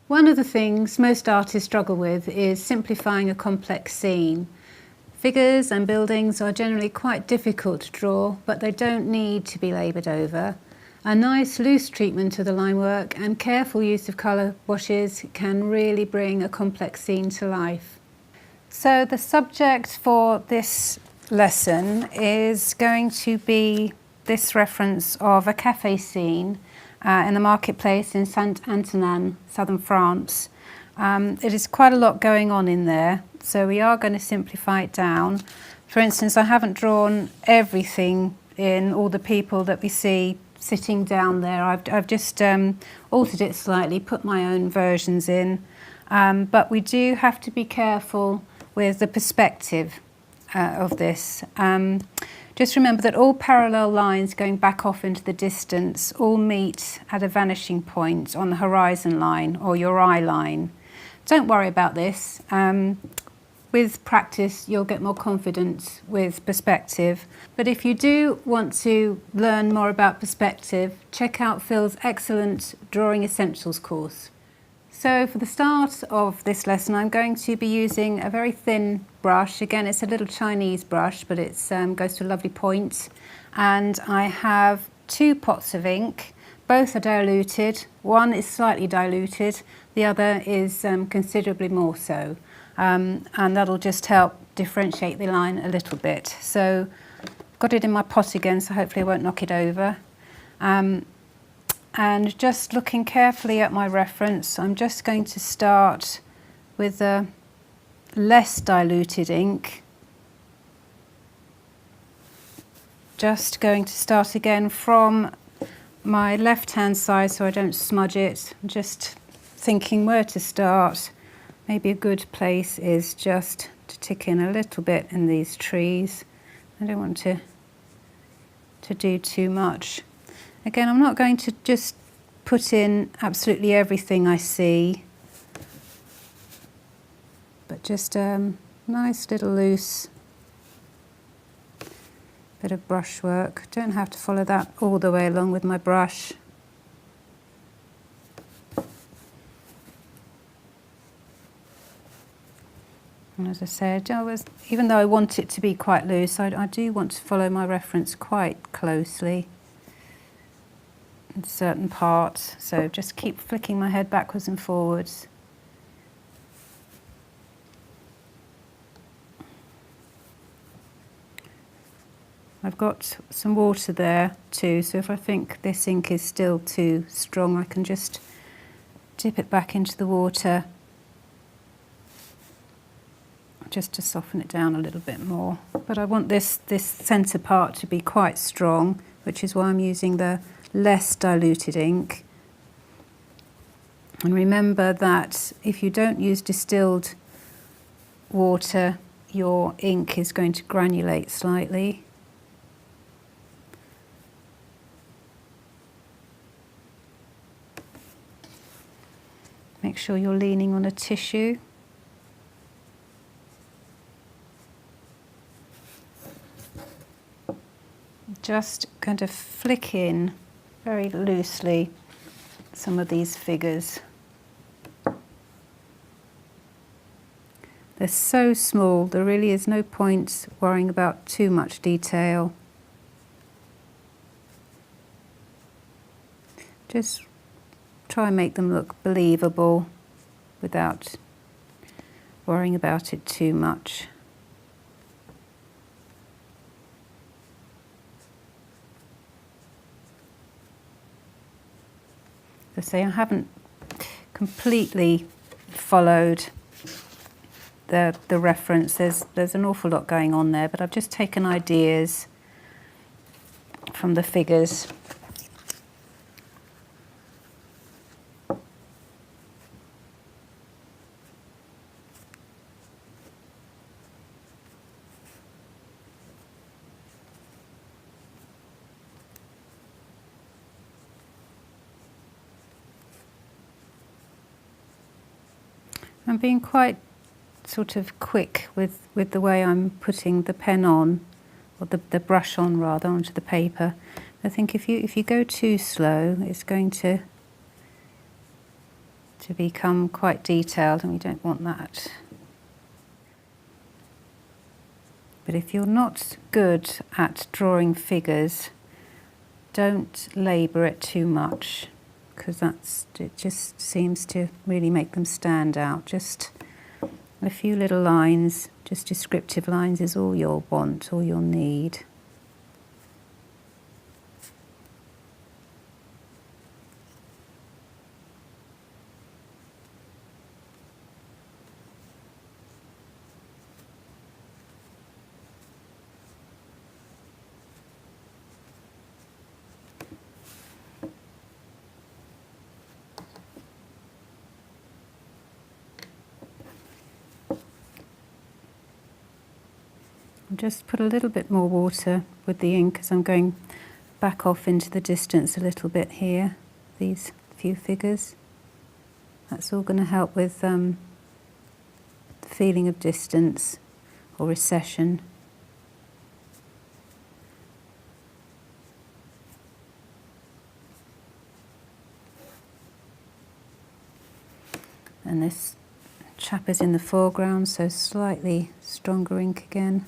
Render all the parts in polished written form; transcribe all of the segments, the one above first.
One of the things most artists struggle with is simplifying a complex scene. Figures and buildings are generally quite difficult to draw, but they don't need to be laboured over. A nice loose treatment of the line work and careful use of colour washes can really bring a complex scene to life. So the subject for this lesson is going to be this reference of a cafe scene in the marketplace in Saint-Antonin, southern France. It is quite a lot going on in there, so we are going to simplify it down. For instance, I haven't drawn everything in, all the people that we see sitting down there. I've just altered it slightly, put my own versions in, but we do have to be careful with the perspective of this. Just remember that all parallel lines going back off into the distance all meet at a vanishing point on the horizon line or your eye line. Don't worry about this. With practice, you'll get more confident with perspective. But if you do want to learn more about perspective, check out Phil's excellent Drawing Essentials course. So for the start of this lesson, I'm going to be using a very thin brush. Again, it's a little Chinese brush, but it goes to a lovely point. And I have 2 pots of ink. Both are diluted. One is slightly diluted. The other is considerably more so. And that'll just help differentiate the line a little bit. So I've got it in my pot again, so hopefully I won't knock it over. And just looking carefully at my reference, I'm just going to start with a less diluted ink. Just going to start again from my left-hand side so I don't smudge it. I'm just thinking where to start. Maybe a good place is just to tick in a little bit in these trees. I don't want to do too much. Again, I'm not going to just put in absolutely everything I see, but just a nice little loose bit of brushwork. Don't have to follow that all the way along with my brush. And as I said, even though I want it to be quite loose, I do want to follow my reference quite closely in certain parts. So just keep flicking my head backwards and forwards. I've got some water there too, so if I think this ink is still too strong, I can just dip it back into the water just to soften it down a little bit more. But I want this centre part to be quite strong, which is why I'm using the less diluted ink. And remember that if you don't use distilled water, your ink is going to granulate slightly. Make sure you're leaning on a tissue. Just going to flick in very loosely some of these figures. They're so small, there really is no point worrying about too much detail. Just try and make them look believable without worrying about it too much. As I say, I haven't completely followed the reference. There's an awful lot going on there, but I've just taken ideas from the figures. I'm being quite sort of quick with the way I'm putting the pen on, or the brush on rather, onto the paper. I think if you go too slow, it's going to to become quite detailed, and we don't want that. But if you're not good at drawing figures, don't labour it too much, because it just seems to really make them stand out. Just a few little lines, just descriptive lines, is all you'll want, all you'll need. Just put a little bit more water with the ink as I'm going back off into the distance a little bit here, these few figures. That's all going to help with the feeling of distance or recession. And this chap is in the foreground, so slightly stronger ink again.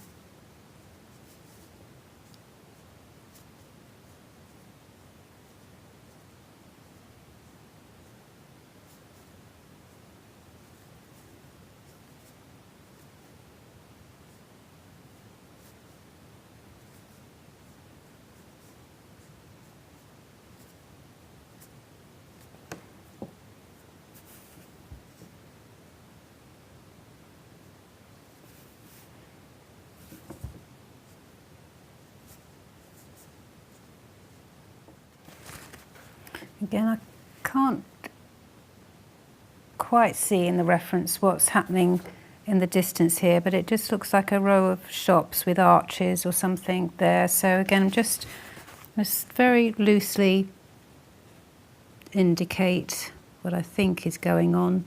Again, I can't quite see in the reference what's happening in the distance here, but it just looks like a row of shops with arches or something there. So again, just very loosely indicate what I think is going on.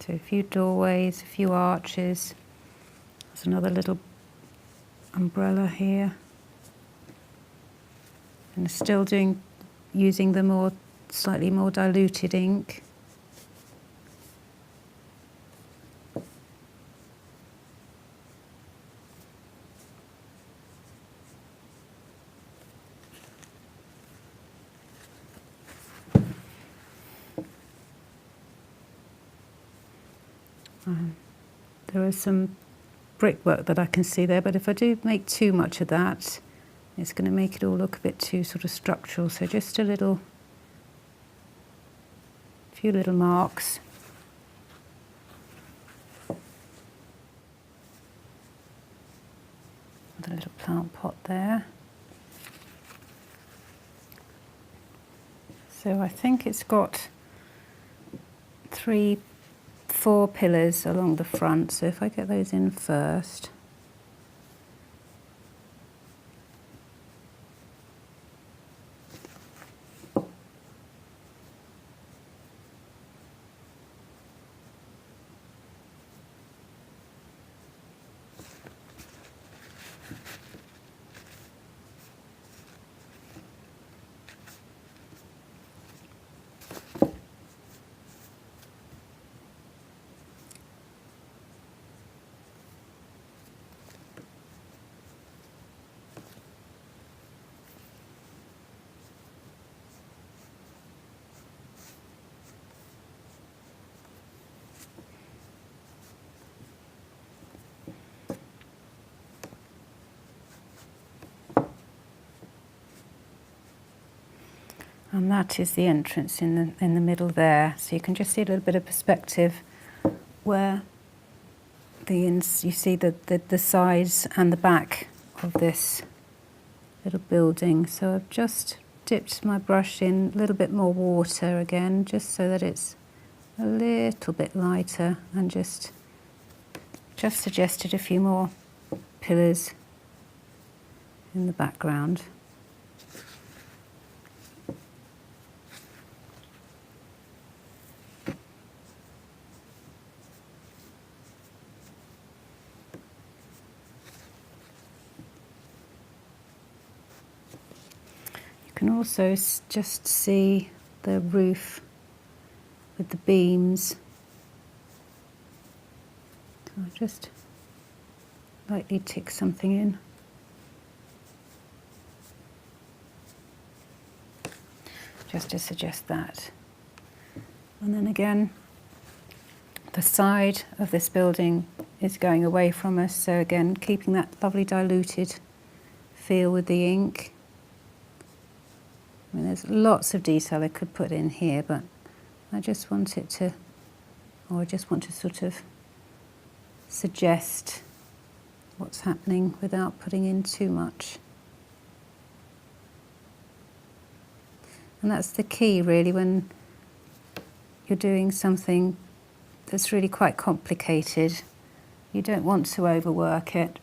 So a few doorways, a few arches. There's another little umbrella here, and still using the slightly more diluted ink. There is some brickwork that I can see there, but if I do make too much of that, it's going to make it all look a bit too sort of structural. So just a few little marks. With a little plant pot there. So I think it's got 4 pillars along the front, so if I get those in first. And that is the entrance in the middle there. So you can just see a little bit of perspective where you see the sides and the back of this little building. So I've just dipped my brush in a little bit more water again, just so that it's a little bit lighter, and just suggested a few more pillars in the background. can also just see the roof with the beams. So I'll just lightly tick something in. Just to suggest that. And then again, the side of this building is going away from us, so again, keeping that lovely diluted feel with the ink. I mean, there's lots of detail I could put in here, but I just want it to, or I just want to sort of suggest what's happening without putting in too much. And that's the key, really, when you're doing something that's really quite complicated. You don't want to overwork it.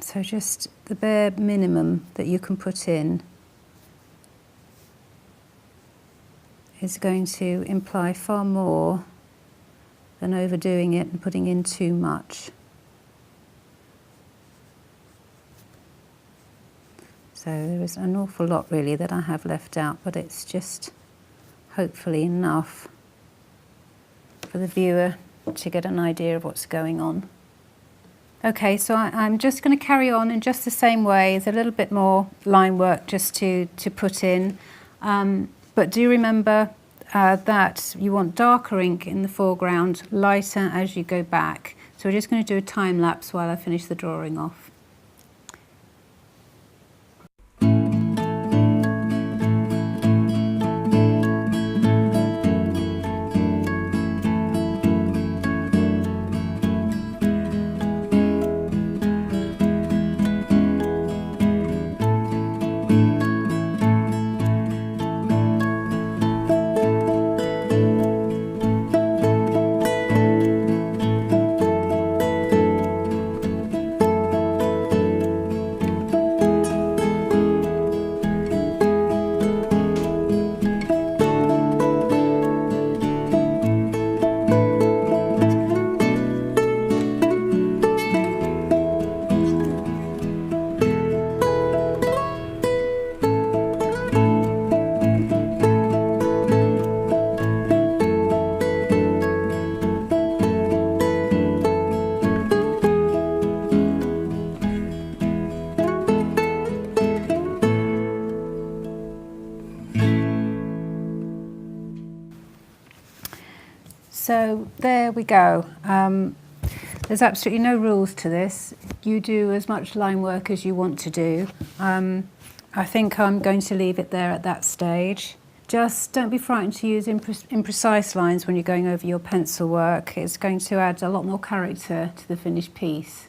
So just the bare minimum that you can put in is going to imply far more than overdoing it and putting in too much. So there is an awful lot really that I have left out, but it's just hopefully enough for the viewer to get an idea of what's going on. Okay, so I'm just going to carry on in just the same way. There's a little bit more line work just to put in, but do remember that you want darker ink in the foreground, lighter as you go back. So we're just going to do a time lapse while I finish the drawing off. So there we go. There's absolutely no rules to this. You do as much line work as you want to do. I think I'm going to leave it there at that stage. Just don't be frightened to use imprecise lines when you're going over your pencil work. It's going to add a lot more character to the finished piece.